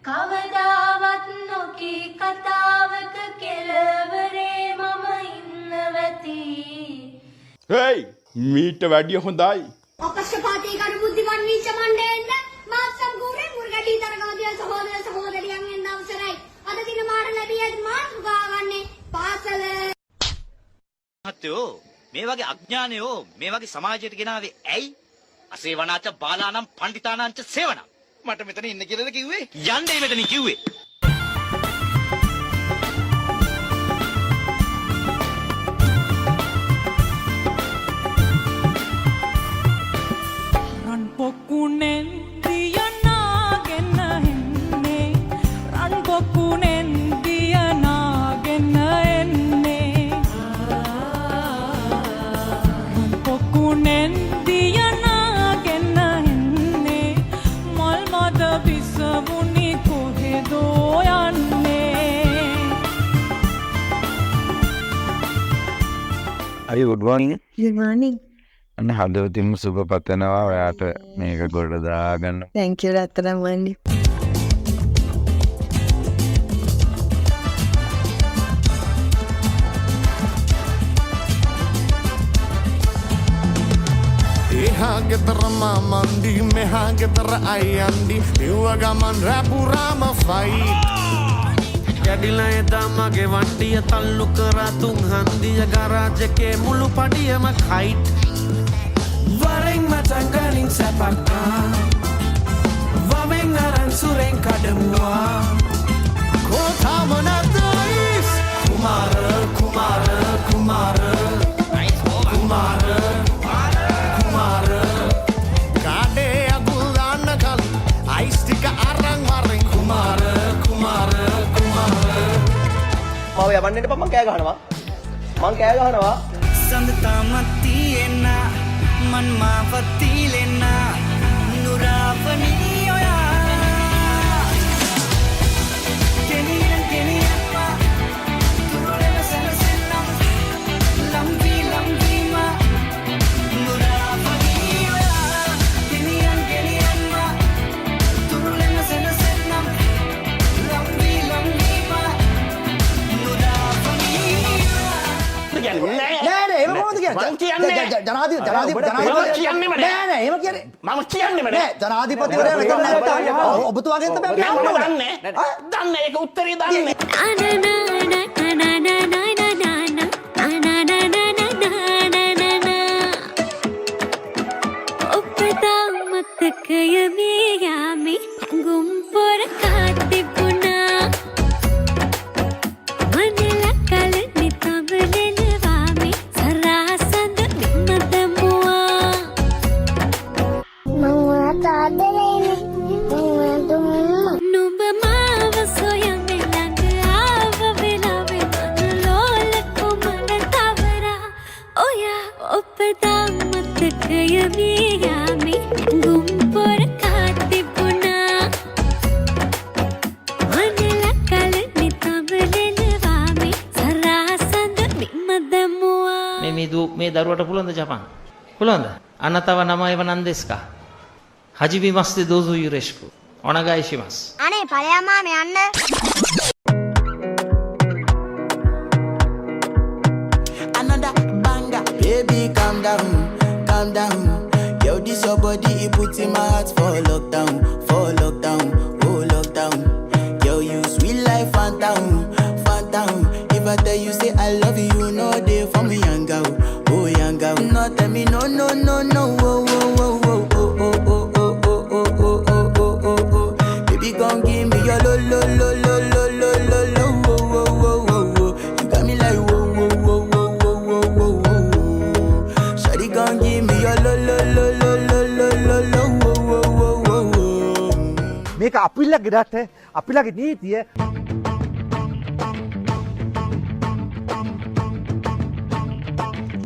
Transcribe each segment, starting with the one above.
කවදාවත් නොකී කතාවක කෙලවරේ මම ඉන්නවති. hey මීට වැඩිය හොඳයි. අපක්ෂපාතී කරු බුද්ධිමත් වීච මණ්ඩලෙන්න මාත් සම්පූර්ණ මුර්ගටි තරගාදිය සහෝදර සහෝදරියන්ගෙන් අවසරයි. අද දින මාට ලැබී ඇති මාතෘකාව වන්නේ පාසල. මහත්තයෝ මේ වගේ අඥානයෝ මේ වගේ සමාජයට ගෙනාවේ ඇයි? අසේවනාච බාලානම් පණ්ඩිතානංච සේවනම්. මට මෙතන ඉන්න කියලාද කිව්වේ? යන්නේ මෙතනින් කිව්වේ. රන් පොකුණෙන් දියනාගෙන එන්නේ රන් පොකුණෙන් දියනාගෙන එන්නේ රන් පොකුණෙන් දියනාගෙන එන්නේ මල් මද පිසවුනි කොහෙදෝ යන්නේ. අය good morning. Good morning. අන්න හදවතින්ම සුබ පතනවා ඔයාට මේක ගොඩ දාගන්න. Thank you රත්තරන් වන්දි. එහා ගෙදර මාමන්දි මෙහා ගෙදර අයියන්දි ඉව ගමන් රැපුරාම ෆයිට්. ගැඩිලා එදා මගේ වණ්ඩිය තල්ලු කරා තුන් හන්දිය ගරාජකේ මුළු පඩියම කයිට්. වරෙන් මචං ගලින් සැපක්කා වමෙන් අරන් සුරෙන් කඩමුවා කෝතාම නැදයිස් කුමාර කුමාර කුමාර කුමාර කුමාර කාඩේ අගුල් දාන්න කලින් අයිස් ටික අරන් වරෙන් කුමාර කුමාර කුමාර මාව යවන්නට එපා. මං කෑ ගහනවා. සඳතාමත් තියෙන්න මන් මාපතිලෙන්න නුරාපනී ඔයා කෙනියන් කෙනියන්මා තුරුලෙන සැනසෙන්නම් ලම්බී ලම්බීමා නුරාපනී ඔයා කෙනියන් කෙනියන්මා තුරුලෙන සැනසෙන්නම් ලම්බී ලම්බීමා නුරාපනී නෑ එහෙම කොහොමද කියන්නේ? ජනාධිපතිවරයා මෙතන නැත්තම් ඔබතුමාගෙන් තමයි අපි අහන්න ඕනේ. දන්නේ ඒක උත්තරේ දන්නේ. මේ දරුවට පුළුවන්ද ජපන්? පුළුවන්ද? අනතව නමයිව නන්දෙස්කා. හජිබි මස්ති දෝසු යුරෙෂ්කු. ඔනගයිෂිමස්. අනේ ඵලයන් මාමේ යන්න. Another banger. Baby, calm down, calm down. Yo, this your body, it puts in my heart for lockdown, oh lockdown. Yo, you sweet life, phantom, phantom. If I tell you say I love you, you know they for me young girl, oh young girl. No tell me no, no, no, no, oh, oh, oh, oh, oh, oh, oh, oh, oh, oh, oh, oh, oh, oh, oh. Baby, gon' give me your lo, lo, lo, lo, lo, lo, lo, lo, oh, oh, oh, oh, oh. You got me like whoa, whoa, whoa, whoa, whoa, whoa, whoa, whoa. Shawty gon' give me your lo, lo, lo, lo, lo, lo, lo, lo, oh, oh, oh, oh, oh. මේක අපිල්ලගේ දත අපිලගේ නීතිය.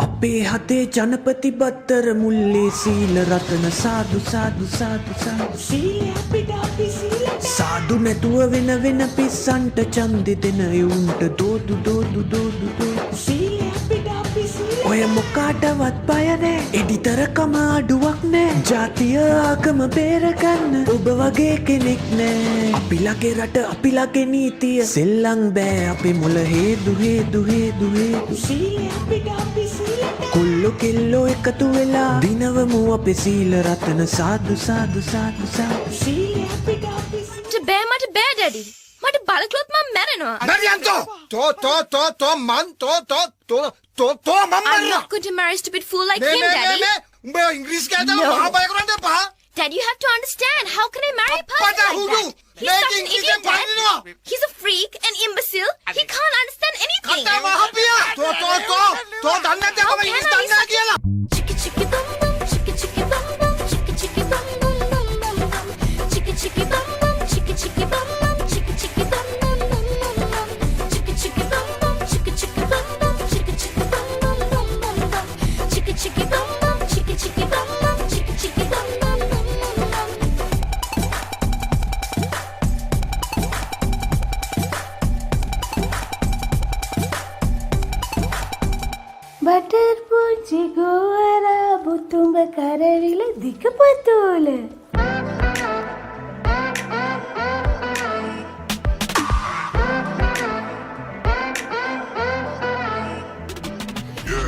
අපේ හතේ ජනපති බත්තර මුල්ලේ සීල රතන සාදු සාදු සාදු සාදු සීල අපිට අපි සීල සාදු නැතුව වෙන වෙන පිස්සන්ට ඡන්දෙ දෙන යුන්ට දෝදු දෝදු දෝදු දෝදු සීල අපිට අපි සීල ඔය මොකාටවත් බය නෑ එඩිතරකම අඩුවක් නෑ ජාතිය ආගම බේරගන්න ඔබ වගේ කෙනෙක් නෑ අපිලගේ රට අපිලගේ නීතිය සෙල්ලං බෑ අපි මුල හේදු සීලය අපිට අපි සීලට කොල්ලෝ කෙල්ලෝ එකතු වෙලා දිනවමු අපේ සීල රතන සාදු සීලය අපිට අපි බෑ මට බෑ ඩැඩි. මට බලකලොත් මම මැරෙනවා. Marianto! I'm not going to marry a stupid fool like him, Daddy. උඹ ඉංග්‍රීසි කෑදම මහා බය කරන්න එපා. Dad, you have to understand. How can I marry a person like that? He's such an idiot, Dad. He's a freak, an imbecile. He can't understand anything. කතා මහපියා. දන්නේ නැද්ද මම ඉංග්‍රීසි දන්නේ නැහැ කියලා. Chicka chicka bum bum, chicka chicka bum bum, chicka chicka bum bum bum bum bum, chicka chicka bum bum, chicka chicka bum bum, chicka chicka bum bum bum bum bum, chicka chicka bum bum, chicka chicka bum bum, chicka chicka bum bum bum bum bum, chicka chicka bum bum, chicka chicka bum bum, chicka chicka bum bum bum bum. Butter පුංචි ගෝවරා බුතුඹ කරවිල දිකපතුල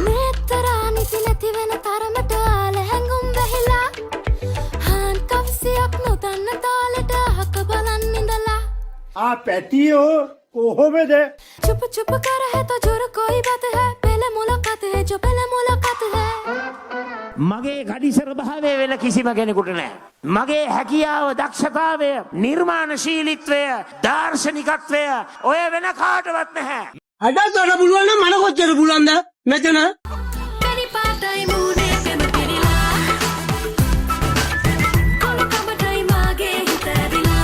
මෙතරා නිසි නැති වෙන තරමට ආල හැඟුම් වැහිලා හාන් කවිසියක් නොදන්න තාලෙට අහක බලන් ඉඳලා පැටියෝ කොහොමද चुप चुप कर है तो जुर कोई बात है पहले मुलाकात है जो पहले मुलाकात है මගේ කඩිසර භාවය වෙන කිසිම කෙනෙකුට නෑ. මගේ හැකියාව දක්ෂතාවය නිර්මාණශීලීත්වය දාර්ශනිකත්වය ඔය වෙන කාටවත් නැහැ. අඩස්සට පුළුවන් නම් මන කොච්චර පුළුවන්ද මෙතන पेरी पाटाई मुने पेम पेरीला कोल कमटाई मागे हितरिला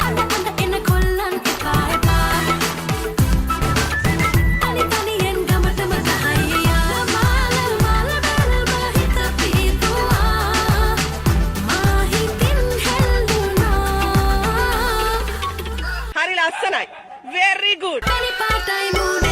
अंद इन कोल्लन एपा एपा तनी तनी एन गमट मत hayya mal mal bal bahit pitua mahi tin helduna හරි ලස්සනයි very good पेरी पाटाई मुने